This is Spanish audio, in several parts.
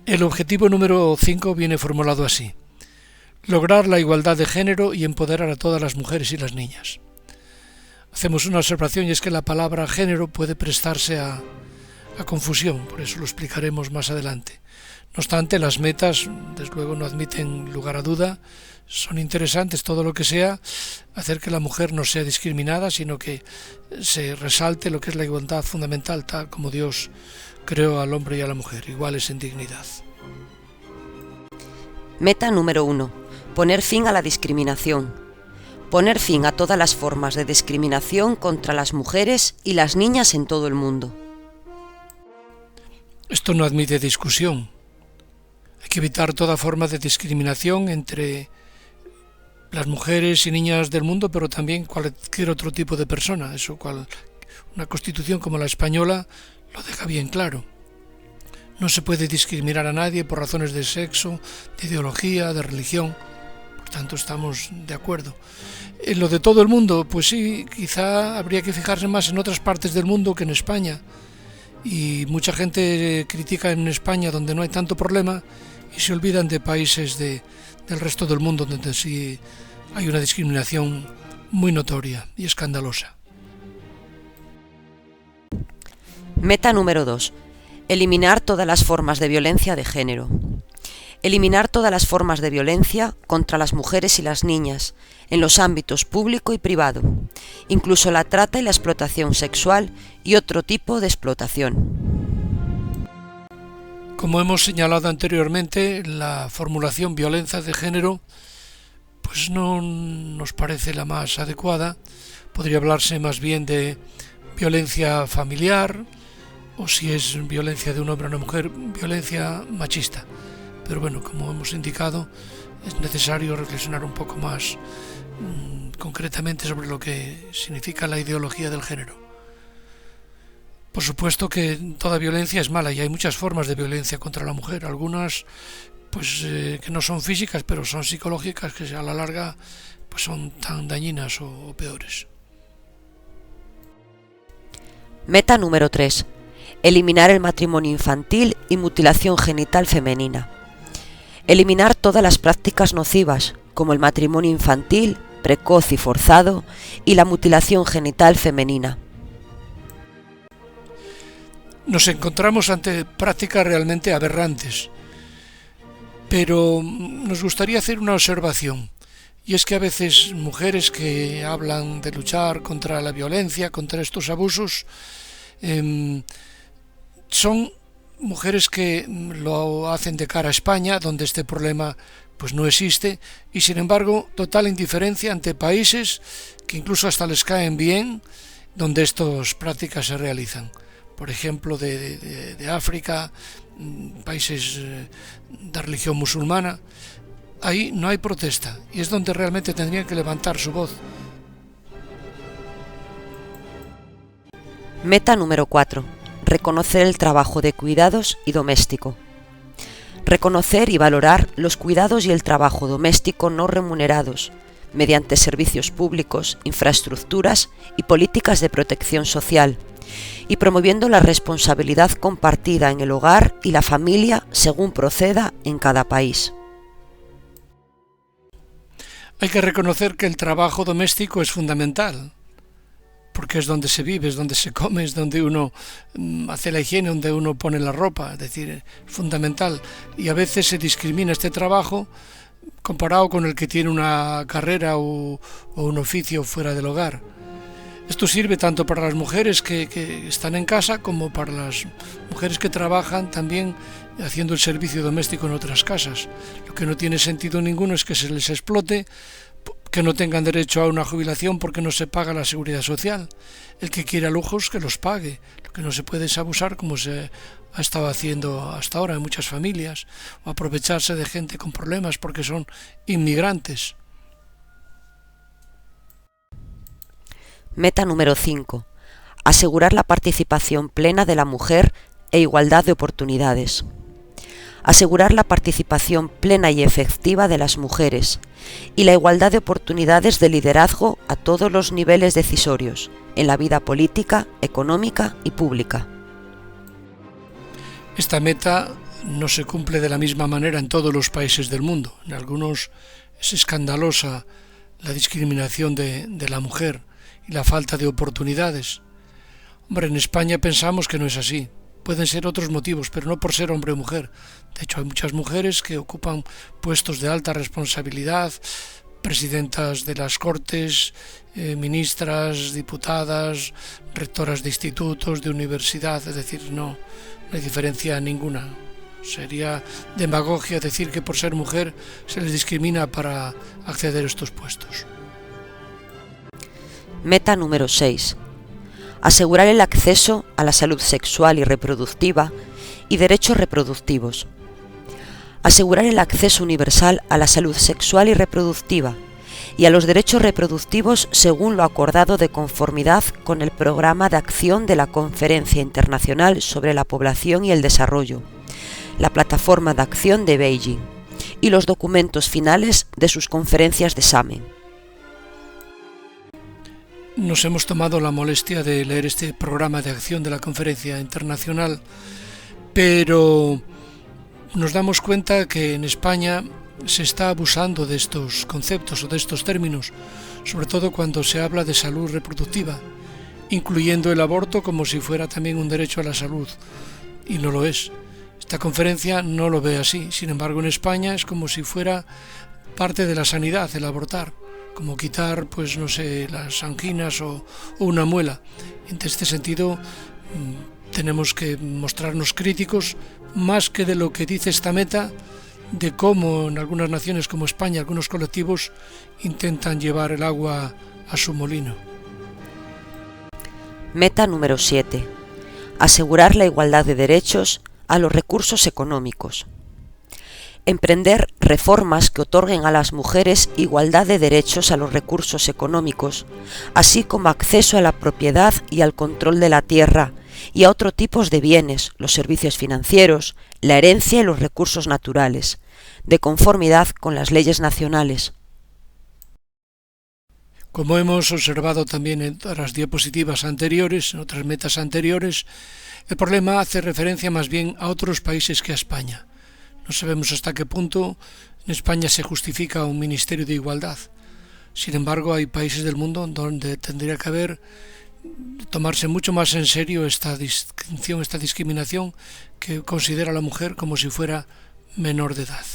El objetivo número 5 viene formulado así: lograr la igualdad de género y empoderar a todas las mujeres y las niñas. Hacemos una observación, y es que la palabra género puede prestarse a confusión, por eso lo explicaremos más adelante. No obstante, las metas, desde luego, no admiten lugar a duda, son interesantes, todo lo que sea hacer que la mujer no sea discriminada, sino que se resalte lo que es la igualdad fundamental, tal como Dios creó al hombre y a la mujer, iguales en dignidad. Meta número 1. Poner fin a la discriminación. Poner fin a todas las formas de discriminación contra las mujeres y las niñas en todo el mundo. Esto no admite discusión. Hay que evitar toda forma de discriminación entre las mujeres y niñas del mundo, pero también cualquier otro tipo de persona. Una constitución como la española lo deja bien claro. No se puede discriminar a nadie por razones de sexo, de ideología, de religión. Por tanto, estamos de acuerdo. En lo de todo el mundo, pues sí, quizá habría que fijarse más en otras partes del mundo que en España. Y mucha gente critica en España, donde no hay tanto problema, y se olvidan de países del resto del mundo donde sí hay una discriminación muy notoria y escandalosa. Meta número 2. Eliminar todas las formas de violencia de género. Eliminar todas las formas de violencia contra las mujeres y las niñas en los ámbitos público y privado, incluso la trata y la explotación sexual y otro tipo de explotación. Como hemos señalado anteriormente, la formulación violencia de género pues no nos parece la más adecuada. Podría hablarse más bien de violencia familiar, o si es violencia de un hombre a una mujer, violencia machista. Pero bueno, como hemos indicado, es necesario reflexionar un poco más concretamente sobre lo que significa la ideología del género. Por supuesto que toda violencia es mala y hay muchas formas de violencia contra la mujer, algunas pues que no son físicas, pero son psicológicas, que a la larga pues son tan dañinas o peores. Meta número 3. Eliminar el matrimonio infantil y mutilación genital femenina. Eliminar todas las prácticas nocivas, como el matrimonio infantil, precoz y forzado, y la mutilación genital femenina. Nos encontramos ante prácticas realmente aberrantes, pero nos gustaría hacer una observación, y es que a veces mujeres que hablan de luchar contra la violencia, contra estos abusos, son mujeres que lo hacen de cara a España, donde este problema pues no existe, y sin embargo total indiferencia ante países que incluso hasta les caen bien, donde estas prácticas se realizan. Por ejemplo, de África, países de religión musulmana, ahí no hay protesta, y es donde realmente tendrían que levantar su voz. Meta número 4. Reconocer el trabajo de cuidados y doméstico. Reconocer y valorar los cuidados y el trabajo doméstico no remunerados, mediante servicios públicos, infraestructuras y políticas de protección social, y promoviendo la responsabilidad compartida en el hogar y la familia según proceda en cada país. Hay que reconocer que el trabajo doméstico es fundamental, porque es donde se vive, es donde se come, es donde uno hace la higiene, donde uno pone la ropa, es decir, es fundamental. Y a veces se discrimina este trabajo comparado con el que tiene una carrera o un oficio fuera del hogar. Esto sirve tanto para las mujeres que están en casa como para las mujeres que trabajan también haciendo el servicio doméstico en otras casas. Lo que no tiene sentido ninguno es que se les explote, que no tengan derecho a una jubilación porque no se paga la seguridad social. El que quiera lujos, que los pague. Lo que no se puede es abusar, como se ha estado haciendo hasta ahora en muchas familias, o aprovecharse de gente con problemas porque son inmigrantes. Meta número 5. Asegurar la participación plena de la mujer e igualdad de oportunidades. Asegurar la participación plena y efectiva de las mujeres y la igualdad de oportunidades de liderazgo a todos los niveles decisorios, en la vida política, económica y pública. Esta meta no se cumple de la misma manera en todos los países del mundo. En algunos es escandalosa la discriminación de la mujer y la falta de oportunidades. Hombre, en España pensamos que no es así. Pueden ser otros motivos, pero no por ser hombre o mujer. De hecho, hay muchas mujeres que ocupan puestos de alta responsabilidad, presidentas de las Cortes, ministras, diputadas, rectoras de institutos, de universidad, es decir, no hay diferencia ninguna. Sería demagogia decir que por ser mujer se les discrimina para acceder a estos puestos. Meta número 6. Asegurar el acceso a la salud sexual y reproductiva y derechos reproductivos. Asegurar el acceso universal a la salud sexual y reproductiva y a los derechos reproductivos según lo acordado de conformidad con el Programa de Acción de la Conferencia Internacional sobre la Población y el Desarrollo, la Plataforma de Acción de Beijing y los documentos finales de sus conferencias de examen. Nos hemos tomado la molestia de leer este programa de acción de la Conferencia Internacional, pero nos damos cuenta que en España se está abusando de estos conceptos o de estos términos, sobre todo cuando se habla de salud reproductiva, incluyendo el aborto como si fuera también un derecho a la salud, y no lo es. Esta conferencia no lo ve así, sin embargo en España es como si fuera parte de la sanidad el abortar, como quitar, pues no sé, las anginas o una muela. En este sentido, tenemos que mostrarnos críticos más que de lo que dice esta meta, de cómo en algunas naciones como España, algunos colectivos intentan llevar el agua a su molino. Meta número 7. Asegurar la igualdad de derechos a los recursos económicos. Emprender reformas que otorguen a las mujeres igualdad de derechos a los recursos económicos, así como acceso a la propiedad y al control de la tierra y a otros tipos de bienes, los servicios financieros, la herencia y los recursos naturales, de conformidad con las leyes nacionales. Como hemos observado también en otras diapositivas anteriores, en otras metas anteriores, el problema hace referencia más bien a otros países que a España. No sabemos hasta qué punto en España se justifica un ministerio de igualdad. Sin embargo, hay países del mundo donde tendría que tomarse mucho más en serio esta distinción, esta discriminación que considera a la mujer como si fuera menor de edad.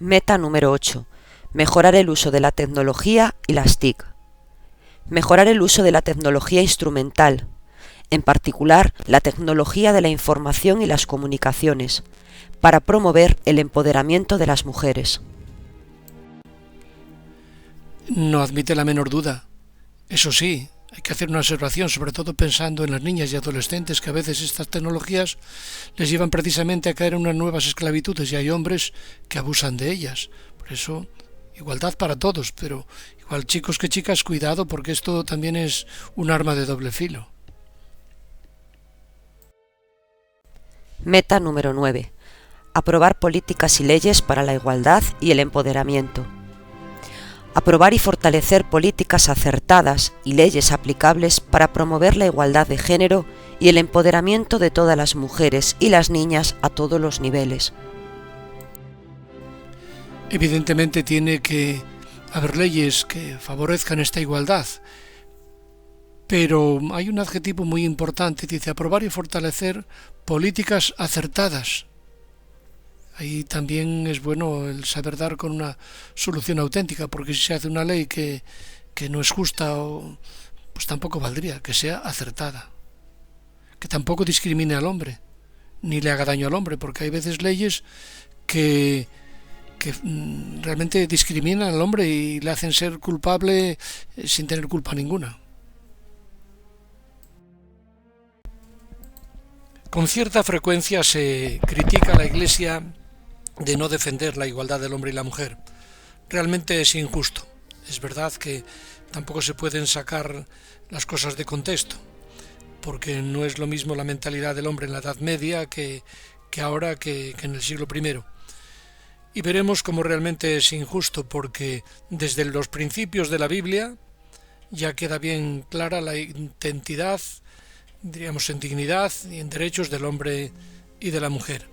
Meta número 8. Mejorar el uso de la tecnología y las TIC. Mejorar el uso de la tecnología instrumental, en particular la tecnología de la información y las comunicaciones, para promover el empoderamiento de las mujeres. No admite la menor duda. Eso sí, hay que hacer una observación, sobre todo pensando en las niñas y adolescentes, que a veces estas tecnologías les llevan precisamente a caer en unas nuevas esclavitudes y hay hombres que abusan de ellas. Por eso, igualdad para todos, pero igual chicos que chicas, cuidado porque esto también es un arma de doble filo. Meta número 9. Aprobar políticas y leyes para la igualdad y el empoderamiento. Aprobar y fortalecer políticas acertadas y leyes aplicables para promover la igualdad de género y el empoderamiento de todas las mujeres y las niñas a todos los niveles. Evidentemente tiene que haber leyes que favorezcan esta igualdad, pero hay un adjetivo muy importante, dice aprobar y fortalecer políticas acertadas. Ahí también es bueno el saber dar con una solución auténtica, porque si se hace una ley que no es justa, pues tampoco valdría, que sea acertada. Que tampoco discrimine al hombre, ni le haga daño al hombre, porque hay veces leyes que realmente discriminan al hombre y le hacen ser culpable sin tener culpa ninguna. Con cierta frecuencia se critica a la Iglesia de no defender la igualdad del hombre y la mujer. Realmente es injusto. Es verdad que tampoco se pueden sacar las cosas de contexto, porque no es lo mismo la mentalidad del hombre en la Edad Media que ahora que en el siglo I. Y veremos cómo realmente es injusto, porque desde los principios de la Biblia ya queda bien clara la identidad diríamos, en dignidad y en derechos del hombre y de la mujer.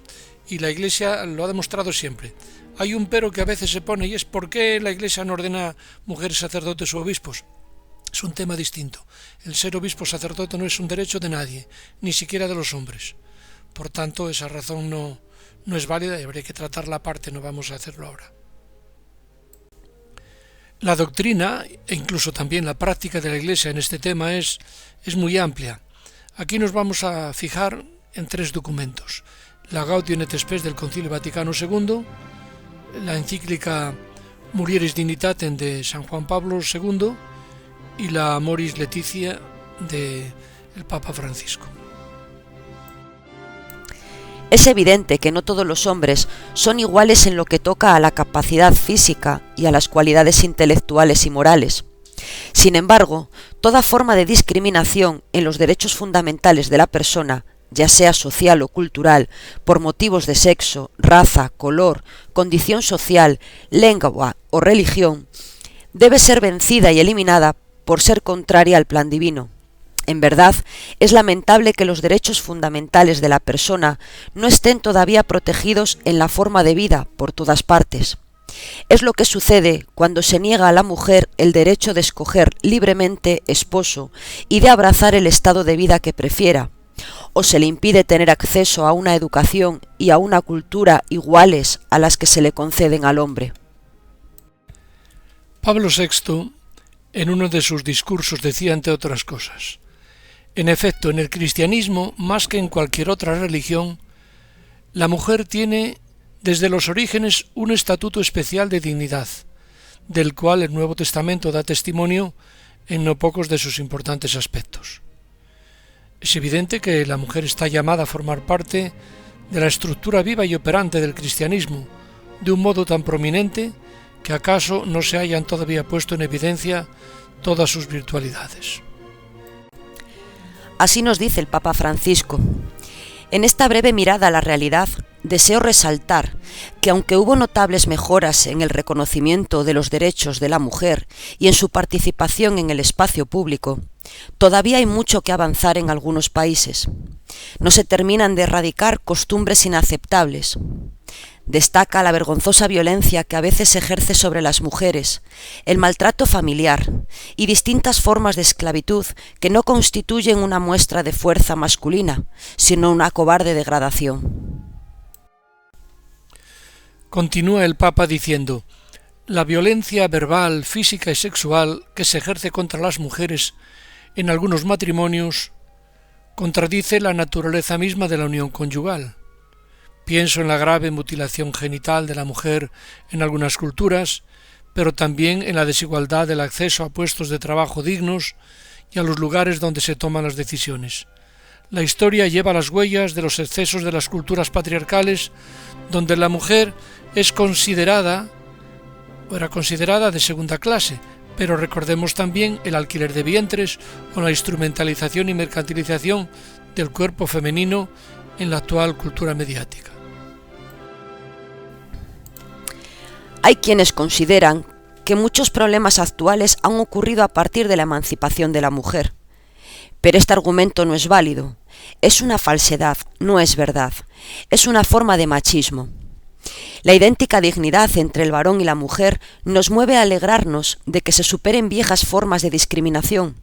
Y la Iglesia lo ha demostrado siempre. Hay un pero que a veces se pone, y es ¿por qué la Iglesia no ordena mujeres sacerdotes o obispos? Es un tema distinto. El ser obispo sacerdote no es un derecho de nadie, ni siquiera de los hombres. Por tanto, esa razón no es válida y habría que tratarla aparte, no vamos a hacerlo ahora. La doctrina e incluso también la práctica de la Iglesia en este tema es muy amplia. Aquí nos vamos a fijar en 3 documentos: la Gaudium et Spes del Concilio Vaticano II, la encíclica Mulieris Dignitatem de San Juan Pablo II y la Amoris Laetitia del Papa Francisco. Es evidente que no todos los hombres son iguales en lo que toca a la capacidad física y a las cualidades intelectuales y morales. Sin embargo, toda forma de discriminación en los derechos fundamentales de la persona, ya sea social o cultural, por motivos de sexo, raza, color, condición social, lengua o religión, debe ser vencida y eliminada por ser contraria al plan divino. En verdad, es lamentable que los derechos fundamentales de la persona no estén todavía protegidos en la forma de vida por todas partes. Es lo que sucede cuando se niega a la mujer el derecho de escoger libremente esposo y de abrazar el estado de vida que prefiera, o se le impide tener acceso a una educación y a una cultura iguales a las que se le conceden al hombre. Pablo VI, en uno de sus discursos, decía, entre otras cosas: en efecto, en el cristianismo, más que en cualquier otra religión, la mujer tiene desde los orígenes un estatuto especial de dignidad, del cual el Nuevo Testamento da testimonio en no pocos de sus importantes aspectos. Es evidente que la mujer está llamada a formar parte de la estructura viva y operante del cristianismo, de un modo tan prominente que acaso no se hayan todavía puesto en evidencia todas sus virtualidades. Así nos dice el Papa Francisco. En esta breve mirada a la realidad, deseo resaltar que aunque hubo notables mejoras en el reconocimiento de los derechos de la mujer y en su participación en el espacio público, todavía hay mucho que avanzar en algunos países. No se terminan de erradicar costumbres inaceptables. Destaca la vergonzosa violencia que a veces se ejerce sobre las mujeres, el maltrato familiar y distintas formas de esclavitud que no constituyen una muestra de fuerza masculina, sino una cobarde degradación. Continúa el Papa diciendo: la violencia verbal, física y sexual que se ejerce contra las mujeres en algunos matrimonios contradice la naturaleza misma de la unión conyugal. Pienso en la grave mutilación genital de la mujer en algunas culturas, pero también en la desigualdad del acceso a puestos de trabajo dignos y a los lugares donde se toman las decisiones. La historia lleva las huellas de los excesos de las culturas patriarcales, donde la mujer era considerada de segunda clase, pero recordemos también el alquiler de vientres o la instrumentalización y mercantilización del cuerpo femenino en la actual cultura mediática. Hay quienes consideran que muchos problemas actuales han ocurrido a partir de la emancipación de la mujer. Pero este argumento no es válido. Es una falsedad, no es verdad. Es una forma de machismo. La idéntica dignidad entre el varón y la mujer nos mueve a alegrarnos de que se superen viejas formas de discriminación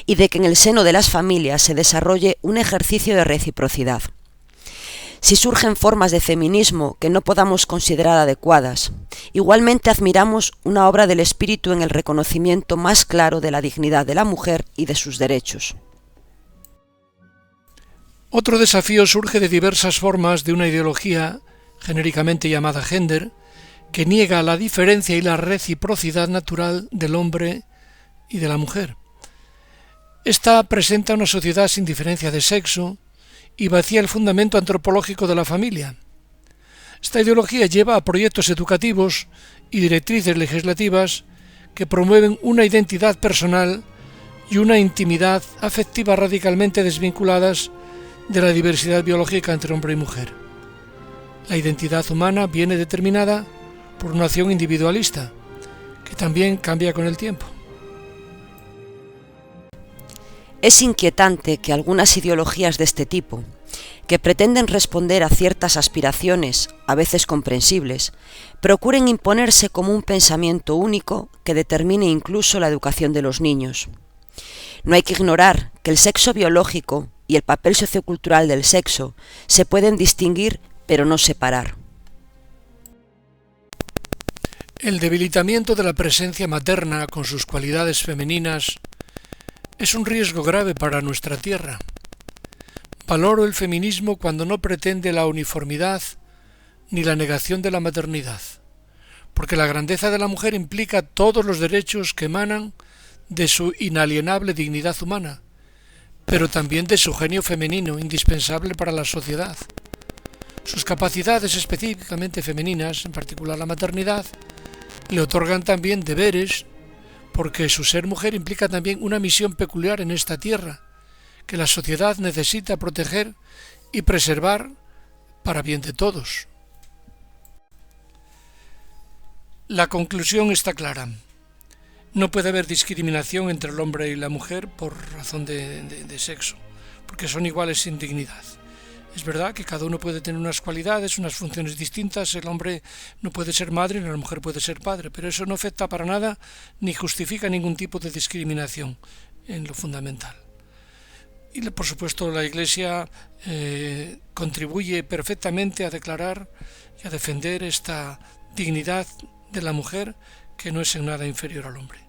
y de que en el seno de las familias se desarrolle un ejercicio de reciprocidad. Si surgen formas de feminismo que no podamos considerar adecuadas, igualmente admiramos una obra del espíritu en el reconocimiento más claro de la dignidad de la mujer y de sus derechos. Otro desafío surge de diversas formas de una ideología genéricamente llamada género, que niega la diferencia y la reciprocidad natural del hombre y de la mujer. Esta presenta una sociedad sin diferencia de sexo y vacía el fundamento antropológico de la familia. Esta ideología lleva a proyectos educativos y directrices legislativas que promueven una identidad personal y una intimidad afectiva radicalmente desvinculadas de la diversidad biológica entre hombre y mujer. La identidad humana viene determinada por una acción individualista, que también cambia con el tiempo. Es inquietante que algunas ideologías de este tipo, que pretenden responder a ciertas aspiraciones, a veces comprensibles, procuren imponerse como un pensamiento único que determine incluso la educación de los niños. No hay que ignorar que el sexo biológico y el papel sociocultural del sexo se pueden distinguir pero no separar. El debilitamiento de la presencia materna con sus cualidades femeninas es un riesgo grave para nuestra tierra. Valoro el feminismo cuando no pretende la uniformidad ni la negación de la maternidad, porque la grandeza de la mujer implica todos los derechos que emanan de su inalienable dignidad humana, pero también de su genio femenino, indispensable para la sociedad. Sus capacidades específicamente femeninas, en particular la maternidad, le otorgan también deberes, porque su ser mujer implica también una misión peculiar en esta tierra, que la sociedad necesita proteger y preservar para bien de todos. La conclusión está clara. No puede haber discriminación entre el hombre y la mujer por razón de sexo, porque son iguales sin dignidad. Es verdad que cada uno puede tener unas cualidades, unas funciones distintas. El hombre no puede ser madre ni la mujer puede ser padre, pero eso no afecta para nada ni justifica ningún tipo de discriminación en lo fundamental. Y por supuesto la Iglesia contribuye perfectamente a declarar y a defender esta dignidad de la mujer, que no es en nada inferior al hombre.